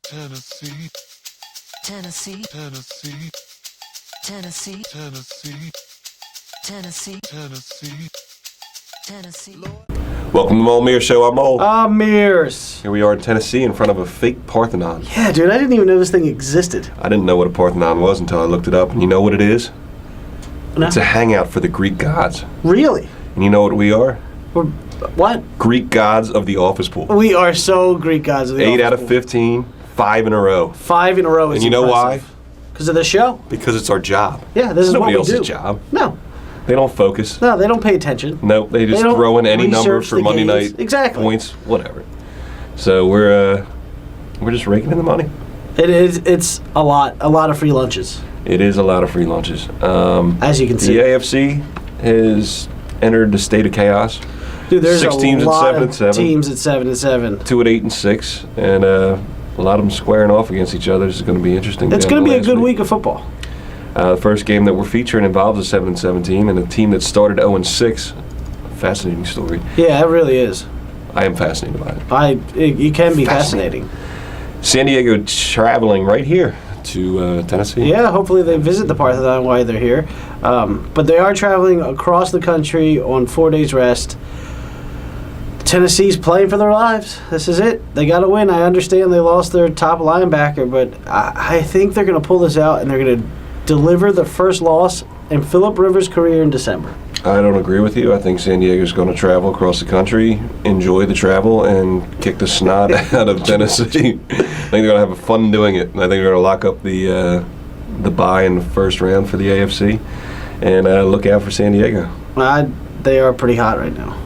Tennessee, Tennessee, Tennessee, Tennessee, Tennessee, Tennessee, Tennessee. Tennessee. Welcome to the Mold Show. I'm Mold. Mears. Here we are in Tennessee in front of a fake Parthenon. Yeah, dude, I didn't even know this thing existed. I didn't know what a Parthenon was until I looked it up, and you know what it is? No? It's a hangout for the Greek gods. Really? And you know what we are? What? Greek gods of the office pool. We are so Greek gods of the 8 office out of pool. 15, 5 in a row. 5 in a row is And you know why? Because of the show. Because it's our job. Yeah, this is Nobody what we else's do. job. No, They don't focus. no, they don't pay attention. Nope, they just They don't throw in any number research for the Monday games. night Exactly. points, whatever. So we're just raking in the money. It is. It's a lot of free lunches, It is a lot of free lunches. as you can The see. AFC has entered the state of chaos. Dude, there's 6 a teams at lot 7 and of 7. teams at 7 and 7. 2 at 8 and 6, and a lot of them squaring off against each other. This is going to be interesting. It's down going the to be a last good week of football. The first game that we're featuring involves a 7 and 7 team and a team that started 0 and 6. Fascinating story. Yeah, it really is. I am fascinated by it. You can be fascinating. San Diego traveling right here to Tennessee. Yeah, hopefully they visit the Parthenon while they're here. But they are traveling across the country on 4 days rest. Tennessee's playing for their lives. This is it. They got to win. I understand they lost their top linebacker, but I think they're going to pull this out and they're going to deliver the first loss in Phillip Rivers' career in December. I don't agree with you. I think San Diego's going to travel across the country, enjoy the travel, and kick the snot out of Tennessee. I think they're going to have fun doing it. I think they're going to lock up the bye in the first round for the AFC, and look out for San Diego. They are pretty hot right now.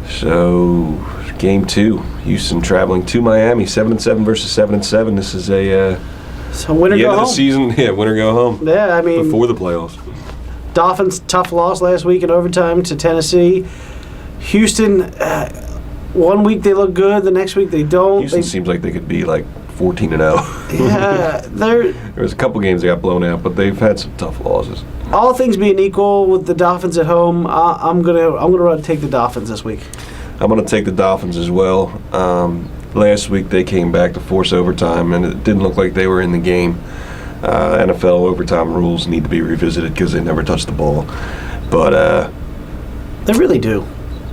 So, game 2, Houston traveling to Miami, 7 and 7 versus 7 and 7. This is So winner the go end of home. the season. Yeah, winner go home. Yeah, I mean, Before the playoffs. Dolphins tough loss last week in overtime to Tennessee. Houston, 1 week they look good, the next week they don't. Houston seems like they could be like 14 and 0. Yeah, they're There was a couple games they got blown out, but they've had some tough losses. all things being equal with the Dolphins at home. I'm gonna take the Dolphins this week. I'm going to take the Dolphins as well. Last week they came back to force overtime, and it didn't look like they were in the game. NFL overtime rules need to be revisited because they never touched the ball. But They really do.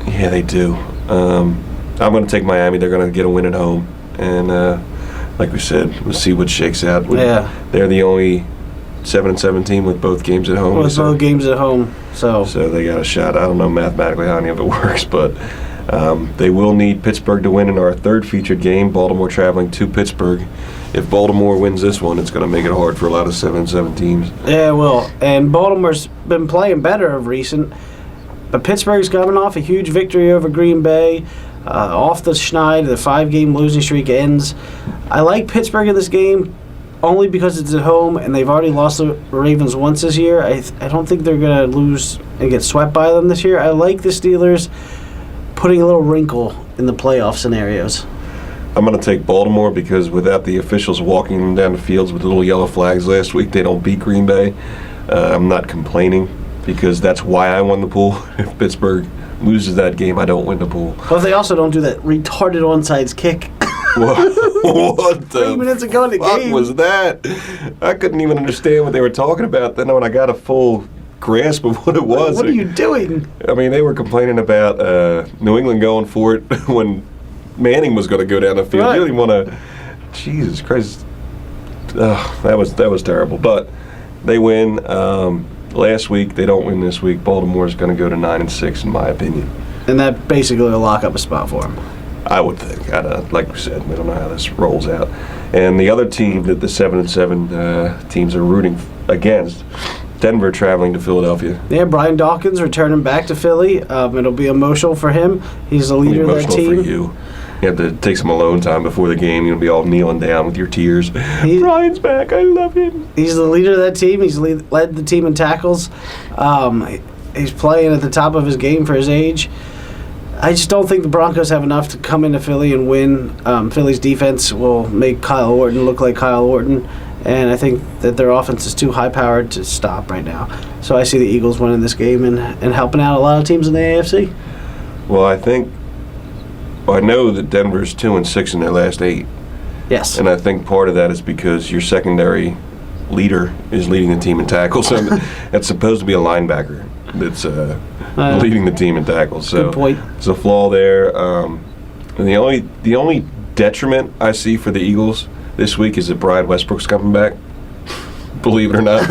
yeah, they do. I'm going to take Miami. They're going to get a win at home, and like we said, we'll see what shakes out. Yeah. They're the only 7 and 7 team with both games at home. With both games at home, so they got a shot. I don't know mathematically how any of it works, but they will need Pittsburgh to win in our third featured game. Baltimore traveling to Pittsburgh. If Baltimore wins this one, it's going to make it hard for a lot of 7 and 7 teams. yeah, it will. And Baltimore's been playing better of recent, but Pittsburgh's coming off a huge victory over Green Bay. Off the schneid, the 5-game losing streak ends. I like Pittsburgh in this game only because it's at home, and they've already lost the Ravens once this year. I don't think they're going to lose and get swept by them this year. I like the Steelers putting a little wrinkle in the playoff scenarios. I'm going to take Baltimore because without the officials walking them down the fields with little yellow flags last week, they don't beat Green Bay. I'm not complaining because that's why I won the pool. If Pittsburgh loses that game, I don't win the pool. But if they also don't do that retarded onside kick. What 3 minutes ago in the fuck game. was that? I couldn't even understand what they were talking about. Then when I got a full grasp of what it was. What are you doing? I mean, they were complaining about New England going for it when Manning was going to go down the field. Right. You didn't want to. Jesus Christ, that was terrible. But they win. Last week they don't win this week. Baltimore's going to go to 9 and 6 in my opinion. And that basically will lock up a spot for them. I would think. Like we said, we don't know how this rolls out. And the other team that the 7 and 7 teams are rooting against, Denver traveling to Philadelphia. Yeah, Brian Dawkins returning back to Philly. It'll be emotional for him. He's the leader of that Emotional team. for you. You have to take some alone time before the game. You'll be all kneeling down with your tears. Brian's back. I love him. He's the leader of that team. He's led the team in tackles. He's playing at the top of his game for his age. I just don't think the Broncos have enough to come into Philly and win. Philly's defense will make Kyle Orton look like Kyle Orton, and I think that their offense is too high-powered to stop right now. So I see the Eagles winning this game and helping out a lot of teams in the AFC. Well, I know that Denver's 2 and 6 in their last 8, Yes. And I think part of that is because your secondary leader is leading the team in tackles. And it's supposed to be a linebacker that's leading the team in tackles. So good point. it's a flaw there. And the only detriment I see for the Eagles this week is that Brian Westbrook's coming back. Believe it or not,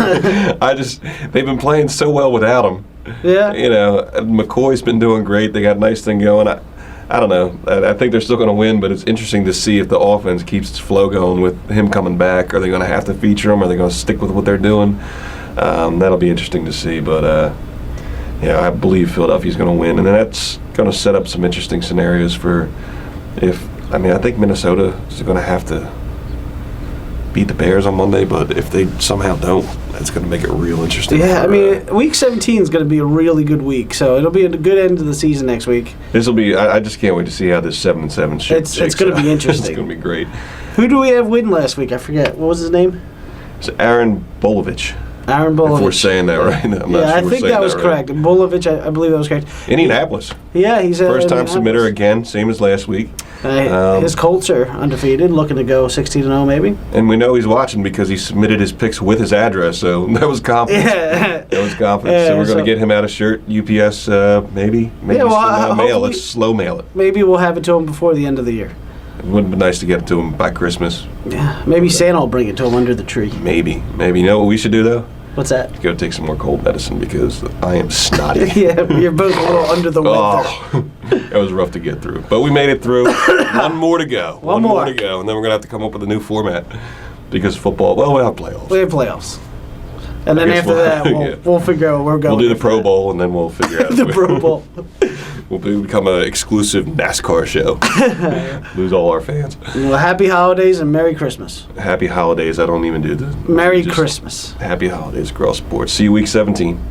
they've been playing so well without him. Yeah. You know, McCoy's been doing great. They got a nice thing going. I don't know. I think they're still going to win, but it's interesting to see if the offense keeps its flow going with him coming back. Are they going to have to feature him? Are they going to stick with what they're doing? That'll be interesting to see. But I believe Philadelphia's going to win, and then that's going to set up some interesting scenarios for I think Minnesota is going to have to beat the Bears on Monday, but if they somehow don't, that's going to make it real interesting. Yeah, week 17 is going to be a really good week, so it'll be a good end to the season next week. This will be. I just can't wait to see how this 7-7 shakes out. It's going to be interesting. It's going to be great. Who do we have win last week? I forget. What was his name? It's Aaron Bolovich. Aaron Bolovich. If we're saying that right. I'm not sure I we're think saying that was right. correct. Bolovich, I believe that was correct. Indianapolis. Yeah, he's a First time submitter again, same as last week. His Colts are undefeated, looking to go 16-0 maybe. And we know he's watching because he submitted his picks with his address, so that was confidence. Yeah. That was confidence. So we're going to get him out of shirt, UPS, maybe. Maybe mail it, slow mail it. Maybe we'll have it to him before the end of the year. It would be nice to get it to him by Christmas. Yeah, maybe Santa will bring it to him under the tree. Maybe. You know what we should do, though? What's that? Go take some more cold medicine because I am snotty. Yeah, you're both a little under the weather. Oh, that was rough to get through. But we made it through. One more to go. One more to go. And then we're going to have to come up with a new format because football, we have playoffs. We have playoffs. And then after that, we'll figure out where we're going. We'll do the Pro Bowl, and then we'll figure out the Pro Bowl. We'll become an exclusive NASCAR show. Lose all our fans. Well, happy holidays and Merry Christmas. Happy holidays. I don't even do the... Merry Christmas. Happy holidays, girl sports. See you week 17.